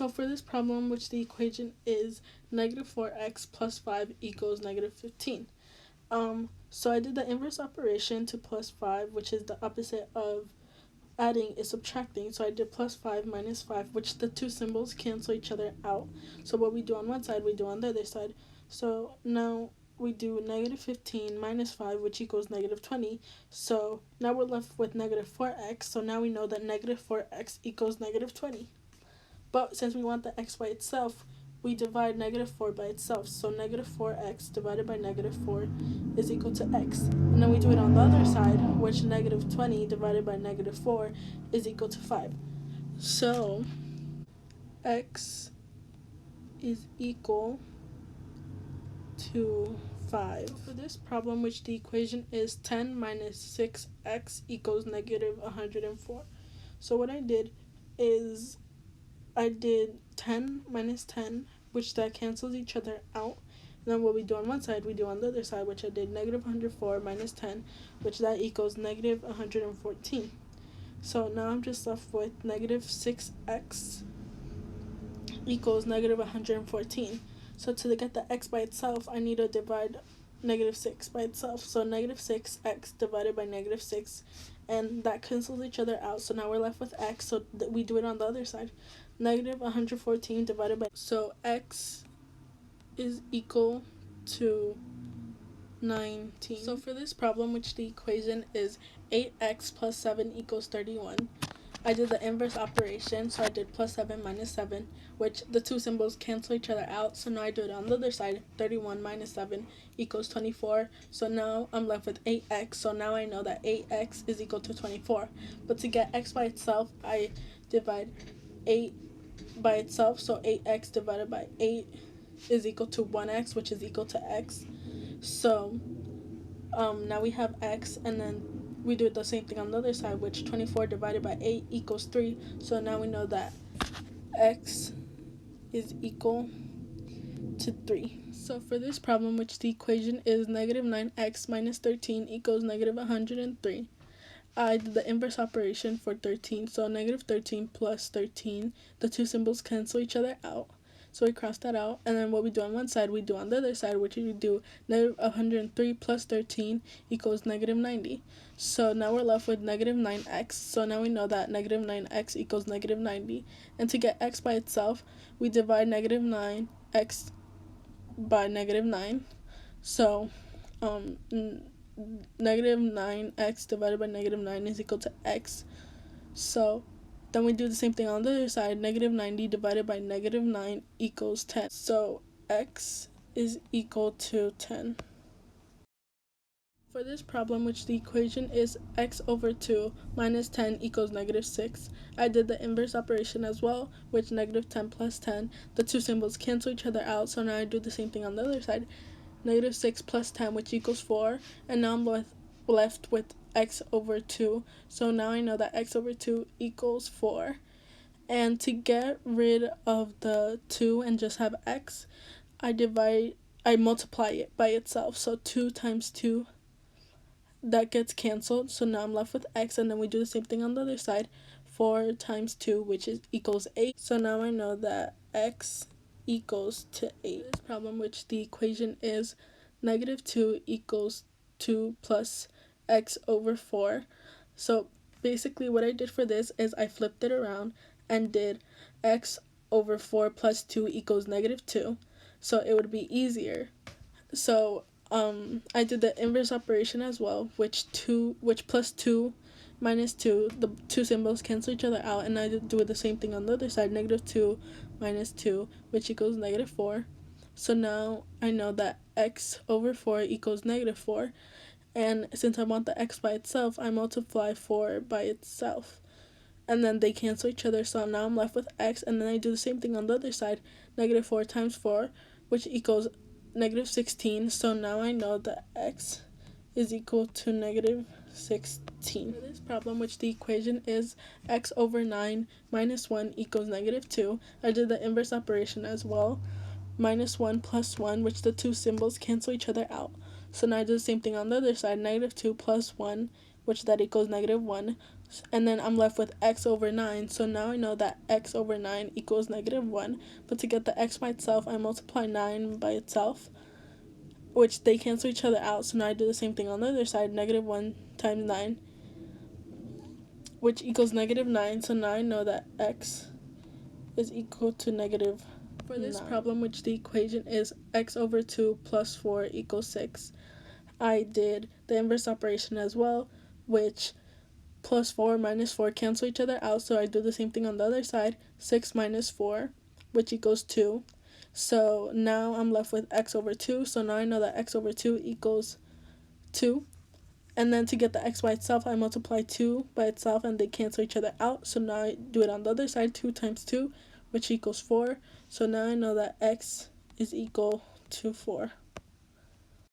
So for this problem, which the equation is negative 4x plus 5 equals negative 15. So I did the inverse operation to plus 5, which is the opposite of adding is subtracting. So I did plus 5 minus 5, which the two symbols cancel each other out. So what we do on one side, we do on the other side. So now we do negative 15 minus 5, which equals negative 20. So now we're left with negative 4x. So now we know that negative 4x equals negative 20. But since we want the x by itself, we divide negative 4 by itself. So negative 4x divided by negative 4 is equal to x. And then we do it on the other side, which negative 20 divided by negative 4 is equal to 5. So x is equal to 5. For this problem, which the equation is 10 minus 6x equals negative 104. So what I did is I did 10 minus 10, which that cancels each other out. And then what we do on one side, we do on the other side, which I did negative 104 minus 10, which that equals negative 114. So now I'm just left with negative 6x equals negative 114. So to get the x by itself, I need to divide negative 6 by itself. So negative 6x divided by negative 6, and that cancels each other out. So now we're left with x, so we do it on the other side. Negative 114 divided by, so x is equal to 19. So for this problem, which the equation is 8x plus 7 equals 31, I did the inverse operation. So I did plus 7 minus 7, which the two symbols cancel each other out. So now I do it on the other side. 31 minus 7 equals 24. So now I'm left with 8x. So now I know that 8x is equal to 24. But to get x by itself, I divide 8 by itself. So 8x divided by 8 is equal to 1x, which is equal to x. So now we have x, and then we do the same thing on the other side, which 24 divided by 8 equals 3. So now we know that x is equal to 3. So for this problem, which the equation is negative 9x minus 13 equals negative 103, I did the inverse operation for 13. So negative 13 plus 13, the two symbols cancel each other out. So we cross that out, and then what we do on one side, we do on the other side, which we do negative 103 plus 13 equals negative 90. So now we're left with negative 9x. So now we know that negative 9x equals negative 90. And to get x by itself, we divide negative 9x by negative 9. So negative 9x divided by negative 9 is equal to x. So then we do the same thing on the other side. Negative 90 divided by negative 9 equals 10. So x is equal to 10. For this problem, which the equation is x over 2 minus 10 equals negative 6, I did the inverse operation as well, which negative 10 plus 10, the two symbols cancel each other out. So now I do the same thing on the other side. Negative 6 plus 10, which equals 4, and now I'm left with x over 2. So now I know that x over 2 equals 4. And to get rid of the 2 and just have x, I multiply it by itself. So 2 times 2, that gets canceled. So now I'm left with x, and then we do the same thing on the other side. 4 times 2, which equals 8. So now I know that x equals to 8. This problem, which the equation is negative 2 equals 2 plus x over 4. So basically what I did for this is I flipped it around and did x over 4 plus 2 equals negative 2. So it would be easier. So I did the inverse operation as well, which plus 2 minus 2, the two symbols cancel each other out, and I do the same thing on the other side. Negative 2 minus 2, which equals negative 4. So now I know that x over 4 equals negative 4. And since I want the x by itself, I multiply 4 by itself. And then they cancel each other, so now I'm left with x, and then I do the same thing on the other side. Negative 4 times 4, which equals negative 16. So now I know that x is equal to negative 16. For this problem, which the equation is x over 9 minus 1 equals negative 2, I did the inverse operation as well. Minus 1 plus 1, which the two symbols cancel each other out. So now I do the same thing on the other side. Negative 2 plus 1, which that equals negative 1. and then I'm left with x over 9. So now I know that x over 9 equals -1. But to get the x by itself, I multiply 9 by itself, which they cancel each other out. So now I do the same thing on the other side. -1 times 9, which equals -9. So now I know that x is equal to negative. For this 9. Problem, which the equation is x over 2 plus 4 equals 6, I did the inverse operation as well, which plus 4 minus 4 cancel each other out, so I do the same thing on the other side. 6 minus 4, which equals 2. So now I'm left with x over 2, so now I know that x over 2 equals 2. And then to get the x by itself, I multiply 2 by itself, and they cancel each other out. So now I do it on the other side. 2 times 2, which equals 4. So now I know that x is equal to 4.